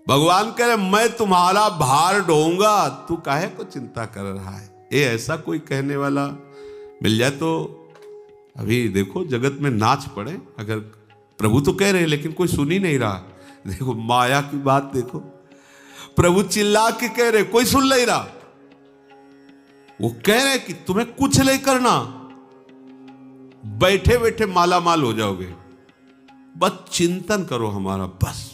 भगवान कह रहे मैं तुम्हारा भार ढोऊंगा, तू काहे को चिंता कर रहा है। ये ऐसा कोई कहने वाला मिल जाए तो अभी देखो जगत में नाच पड़े। अगर प्रभु तो कह रहे हैं लेकिन कोई सुन ही नहीं रहा। देखो माया की बात देखो, प्रभु चिल्ला के कह रहे कोई सुन नहीं रहा। वो कह रहे कि तुम्हें कुछ नहीं करना, बैठे बैठे माला माल हो जाओगे, बस चिंतन करो हमारा बस।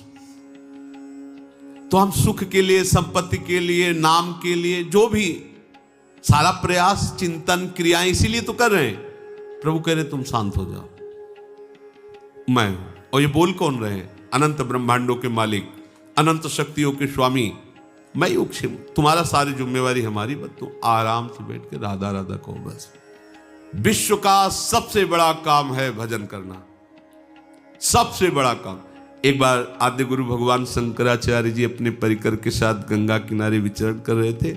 तो हम सुख के लिए, संपत्ति के लिए, नाम के लिए, जो भी सारा प्रयास, चिंतन, क्रियाएं इसीलिए तो कर रहे हैं। प्रभु कह रहे तुम शांत हो जाओ, मैं हूं। और ये बोल कौन रहे हैं? अनंत ब्रह्मांडों के मालिक, अनंत शक्तियों के स्वामी, मैं योग से तुम्हारा सारी जिम्मेवारी हमारी, बस तुम आराम से बैठ के राधा राधा कहो बस। विश्व का सबसे बड़ा काम है भजन करना, सबसे बड़ा काम। एक बार आद्य गुरु भगवान शंकराचार्य जी अपने परिकर के साथ गंगा किनारे विचरण कर रहे थे,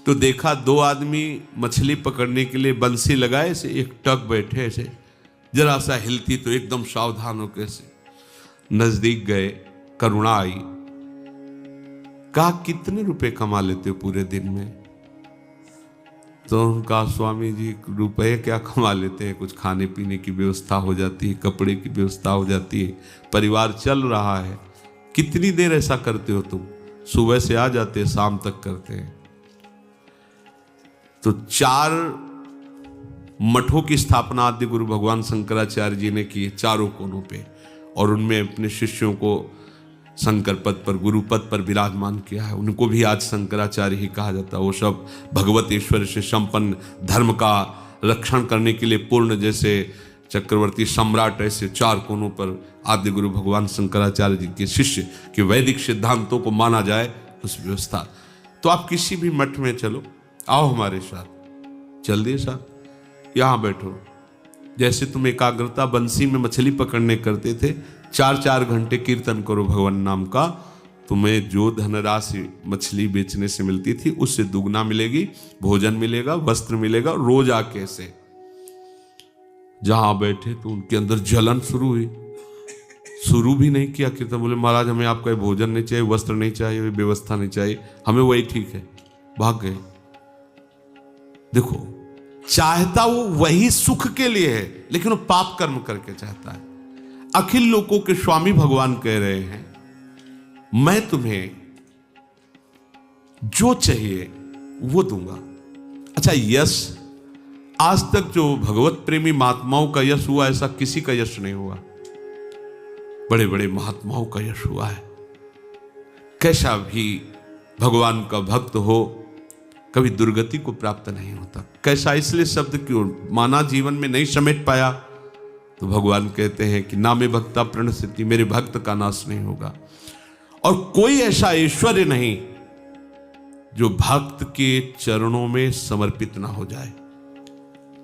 तो देखा दो आदमी मछली पकड़ने के लिए बंसी लगाए से एक टक बैठे ऐसे, जरा सा हिलती तो एकदम सावधान होकर से नजदीक गए। करुणा आई, कहा कितने रुपए कमा लेते हो पूरे दिन में? तो उनका स्वामी जी रुपए क्या कमा लेते हैं, कुछ खाने पीने की व्यवस्था हो जाती है, कपड़े की व्यवस्था हो जाती है, परिवार चल रहा है। कितनी देर ऐसा करते हो तुम? सुबह से आ जाते हैं, शाम तक करते हैं। तो 4 मठों की स्थापना आदि गुरु भगवान शंकराचार्य जी ने की चारों कोनों पे, और उनमें अपने शिष्यों को शंकर पद पर, गुरु पद पर विराजमान किया है। उनको भी आज शंकराचार्य ही कहा जाता है। वो सब भगवत ईश्वर से संपन्न, धर्म का रक्षण करने के लिए पूर्ण, जैसे चक्रवर्ती सम्राट, ऐसे 4 कोनों पर आदि गुरु भगवान शंकराचार्य जी के शिष्य के वैदिक सिद्धांतों को माना जाए उस व्यवस्था। तो आप किसी भी मठ में चलो, आओ हमारे साथ, चल दिए साथ, यहां बैठो। जैसे तुम एकाग्रता बंसी में मछली पकड़ने करते थे, 4-4 घंटे कीर्तन करो भगवान नाम का, तुम्हें जो धनराशि मछली बेचने से मिलती थी उससे दुगना मिलेगी, भोजन मिलेगा, वस्त्र मिलेगा। रोज आके से जहां बैठे तो उनके अंदर जलन शुरू हुई। शुरू भी नहीं किया कीर्तन, बोले महाराज हमें आपका भोजन नहीं चाहिए, वस्त्र नहीं चाहिए, व्यवस्था नहीं चाहिए, हमें वही ठीक है, भाग गए। देखो चाहता वो वही सुख के लिए है, लेकिन वो पाप कर्म करके चाहता है। अखिल लोकों के स्वामी भगवान कह रहे हैं मैं तुम्हें जो चाहिए वो दूंगा। अच्छा, यश आज तक जो भगवत प्रेमी महात्माओं का यश हुआ, ऐसा किसी का यश नहीं हुआ। बड़े बड़े महात्माओं का यश हुआ है। कैसा भी भगवान का भक्त हो, कभी दुर्गति को प्राप्त नहीं होता। कैसा? इसलिए शब्द क्यों माना जीवन में नहीं समेट पाया, तो भगवान कहते हैं कि नामे भक्ता प्रणश्यति, मेरे भक्त का नाश नहीं होगा। और कोई ऐसा ऐश्वर्य नहीं जो भक्त के चरणों में समर्पित ना हो जाए।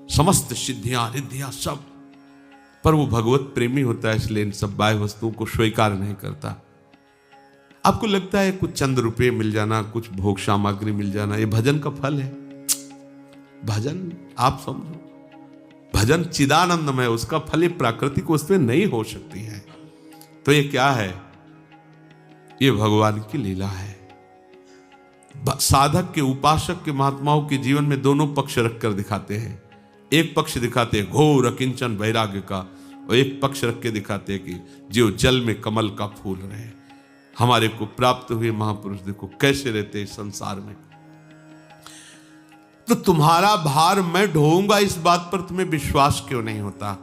समस्त सिद्धियां, रिद्धियां सब, पर वो भगवत प्रेमी होता है, इसलिए इन सब बाह्य वस्तुओं को स्वीकार नहीं करता। आपको लगता है कुछ चंद रुपये मिल जाना, कुछ भोग सामग्री मिल जाना, ये भजन का फल है? भजन आप समझो, भजन चिदानंदमय, उसका फल ये प्राकृतिक वस्तुएं नहीं हो सकती है। तो ये क्या है? ये भगवान की लीला है। साधक के, उपासक के, महात्माओं के जीवन में दोनों पक्ष रखकर दिखाते हैं। एक पक्ष दिखाते हैं घोर अकिंचन वैराग्य का, और एक पक्ष रख के दिखाते हैं कि जो जल में कमल का फूल रहे। हमारे को प्राप्त हुए महापुरुष देखो कैसे रहते हैं संसार में। तो तुम्हारा भार मैं ढोऊंगा, इस बात पर तुम्हें विश्वास क्यों नहीं होता?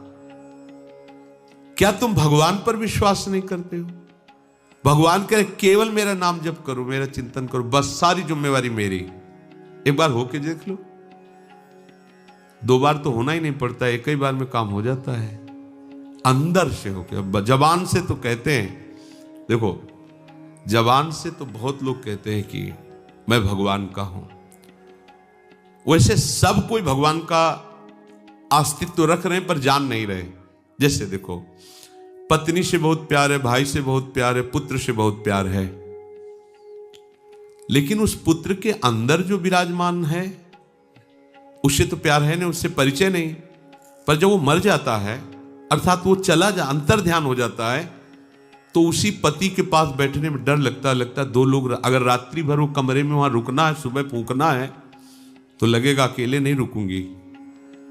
क्या तुम भगवान पर विश्वास नहीं करते हो? भगवान कहे केवल मेरा नाम जप करो, मेरा चिंतन करो, बस सारी जिम्मेवारी मेरी। एक बार होके देख लो। 2 बार तो होना ही नहीं पड़ता, एक ही बार में काम हो जाता है। अंदर से होके, जबान से तो कहते हैं, देखो जबान से तो बहुत लोग कहते हैं कि मैं भगवान का हूं, वैसे सब कोई भगवान का अस्तित्व रख रहे हैं पर जान नहीं रहे। जैसे देखो पत्नी से बहुत प्यार है, भाई से बहुत प्यार है, पुत्र से बहुत प्यार है, लेकिन उस पुत्र के अंदर जो विराजमान है उससे तो प्यार है नहीं, उससे परिचय नहीं। पर जब वो मर जाता है, अर्थात वो चला जा, अंतर ध्यान हो जाता है, तो उसी पति के पास बैठने में डर लगता दो लोग, अगर रात्रि भर वो कमरे में वहां रुकना है, सुबह फूंकना है, तो लगेगा अकेले नहीं रुकूंगी,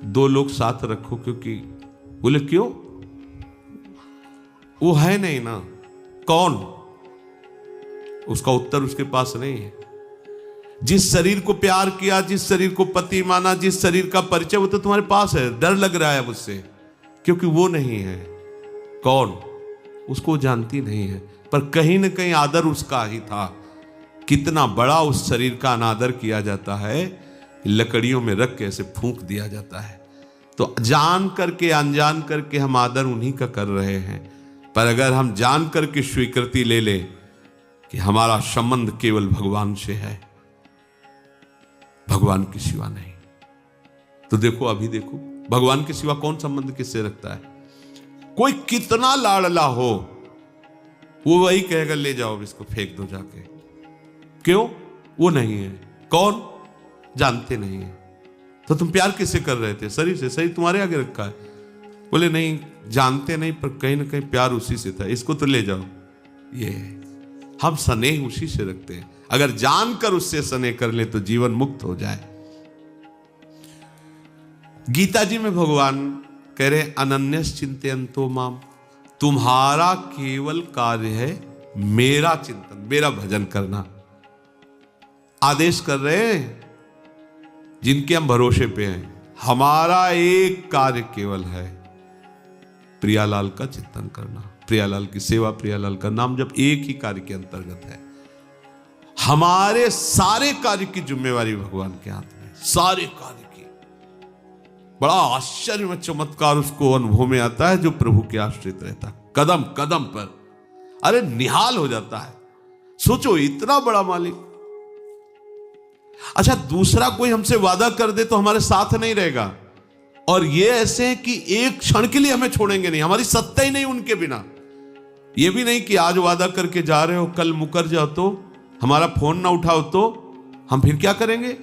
दो लोग साथ रखो। क्योंकि बोले क्यों, वो है नहीं ना। कौन? उसका उत्तर उसके पास नहीं है। जिस शरीर को प्यार किया, जिस शरीर को पति माना, जिस शरीर का परिचय, वो तो तुम्हारे पास है। डर लग रहा है मुझसे क्योंकि वो नहीं है। कौन? उसको जानती नहीं है, पर कहीं ना कहीं आदर उसका ही था। कितना बड़ा उस शरीर का अनादर किया जाता है, लकड़ियों में रख के ऐसे फूंक दिया जाता है। तो जान करके अनजान करके हम आदर उन्हीं का कर रहे हैं। पर अगर हम जान करके स्वीकृति ले ले कि हमारा संबंध केवल भगवान से है, भगवान के सिवा नहीं, तो देखो, अभी देखो, भगवान के सिवा कौन संबंध किससे रखता है? कोई कितना लाडला हो, वो वही कहेगा ले जाओ इसको, फेंक दो जाके। क्यों? वो नहीं है। कौन? जानते नहीं है। तो तुम प्यार किससे कर रहे थे? शरीर से। शरीर तुम्हारे आगे रखा है। बोले नहीं, जानते नहीं, पर कहीं ना कहीं प्यार उसी से था, इसको तो ले जाओ। ये हम स्नेह उसी से रखते हैं। अगर जानकर उससे स्नेह कर ले तो जीवन मुक्त हो जाए। गीता जी में भगवान कह रहे अनन्यस चिंतयन्तो माम, तुम्हारा केवल कार्य है मेरा चिंतन, मेरा भजन करना। आदेश कर रहे हैं जिनके हम भरोसे पे हैं। हमारा एक कार्य केवल है, प्रियालाल का चिंतन करना, प्रियालाल की सेवा, प्रियालाल का नाम जब एक ही कार्य के अंतर्गत है। हमारे सारे कार्य की जिम्मेवारी भगवान के हाथ में, सारे कार्य की। बड़ा आश्चर्य में चमत्कार उसको अनुभव में आता है जो प्रभु के आश्रित रहता, कदम कदम पर। अरे निहाल हो जाता है। सोचो, इतना बड़ा मालिक। अच्छा, दूसरा कोई हमसे वादा कर दे तो हमारे साथ नहीं रहेगा, और ये ऐसे हैं कि एक क्षण के लिए हमें छोड़ेंगे नहीं, हमारी सत्ता ही नहीं उनके बिना। ये भी नहीं कि आज वादा करके जा रहे हो, कल मुकर जाओ तो, हमारा फोन ना उठाओ तो हम फिर क्या करेंगे?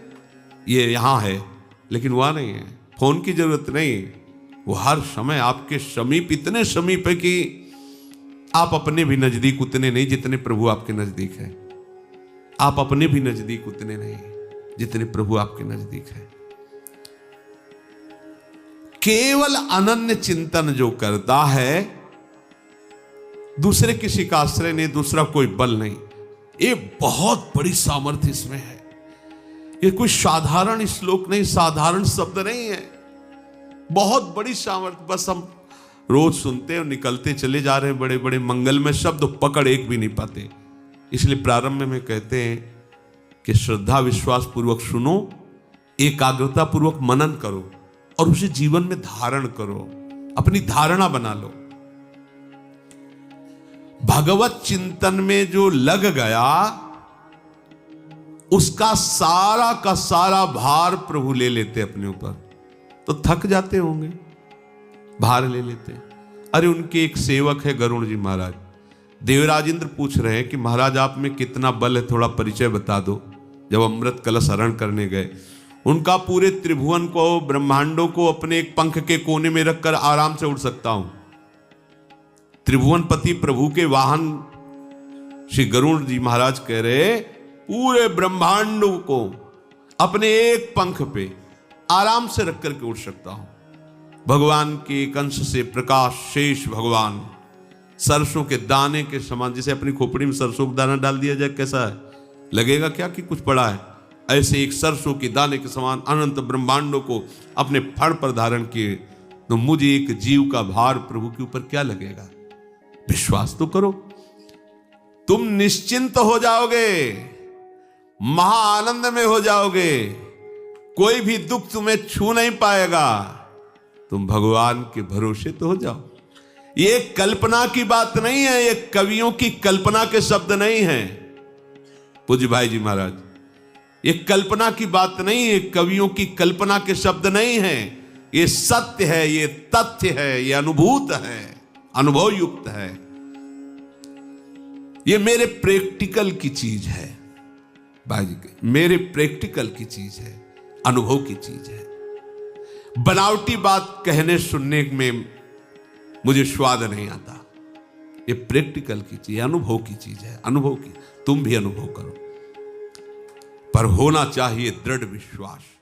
ये यहां है, लेकिन वहां नहीं है। फोन की जरूरत नहीं, वो हर समय आपके समीप, इतने समीप है कि आप अपने भी नजदीक उतने नहीं जितने प्रभु आपके नजदीक है। आप अपने भी नजदीक उतने नहीं जितने प्रभु आपके नजदीक है। केवल अनन्य चिंतन जो करता है, दूसरे किसी का आश्रय नहीं, दूसरा कोई बल नहीं। ये बहुत बड़ी सामर्थ्य इसमें है। ये कोई साधारण श्लोक नहीं, साधारण शब्द नहीं है, बहुत बड़ी सामर्थ्य। बस हम रोज सुनते और निकलते चले जा रहे हैं बड़े बड़े मंगलमय शब्द, पकड़ एक भी नहीं पाते। इसलिए प्रारंभ में कहते हैं कि श्रद्धा विश्वास पूर्वक सुनो, एकाग्रता पूर्वक मनन करो और उसे जीवन में धारण करो, अपनी धारणा बना लो। भगवत चिंतन में जो लग गया, उसका सारा का सारा भार प्रभु ले लेते अपने ऊपर। तो थक जाते होंगे, भार ले लेते। अरे उनके एक सेवक है गरुड़ जी महाराज। देवराज इंद्र पूछ रहे हैं कि महाराज आप में कितना बल है, थोड़ा परिचय बता दो। जब अमृत कलश हरण करने गए, उनका पूरे त्रिभुवन को, ब्रह्मांडों को अपने एक पंख के कोने में रखकर आराम से उड़ सकता हूं। त्रिभुवनपति प्रभु के वाहन श्री गरुड़ जी महाराज कह रहे, पूरे ब्रह्मांडों को अपने एक पंख पे आराम से रख करके उड़ सकता हूं। भगवान के एक अंश से प्रकाश शेष भगवान सरसों के दाने के समान, जैसे अपनी खोपड़ी में सरसों का दाना डाल दिया जाए, कैसा है, लगेगा क्या कि कुछ पड़ा है? ऐसे एक सरसों के दाने के समान अनंत ब्रह्मांडों को अपने फड़ पर धारण किए। तो मुझे एक जीव का भार प्रभु के ऊपर क्या लगेगा? विश्वास तो करो, तुम निश्चिंत हो जाओगे, महा आनंद में हो जाओगे, कोई भी दुख तुम्हें छू नहीं पाएगा। तुम भगवान के भरोसे तो हो जाओ। ये कल्पना की बात नहीं है, ये कवियों की कल्पना के शब्द नहीं है पूज्य भाई जी महाराज। ये कल्पना की बात नहीं है, कवियों की कल्पना के शब्द नहीं है। ये सत्य है, ये तथ्य है, ये अनुभूत है, अनुभव युक्त है। ये मेरे प्रैक्टिकल की चीज है भाई जी, मेरे प्रैक्टिकल की चीज है, अनुभव की चीज है। बनावटी बात कहने सुनने में मुझे स्वाद नहीं आता। ये प्रैक्टिकल की चीज, अनुभव की चीज है, अनुभव की, तुम भी अनुभव करो। पर होना चाहिए दृढ़ विश्वास।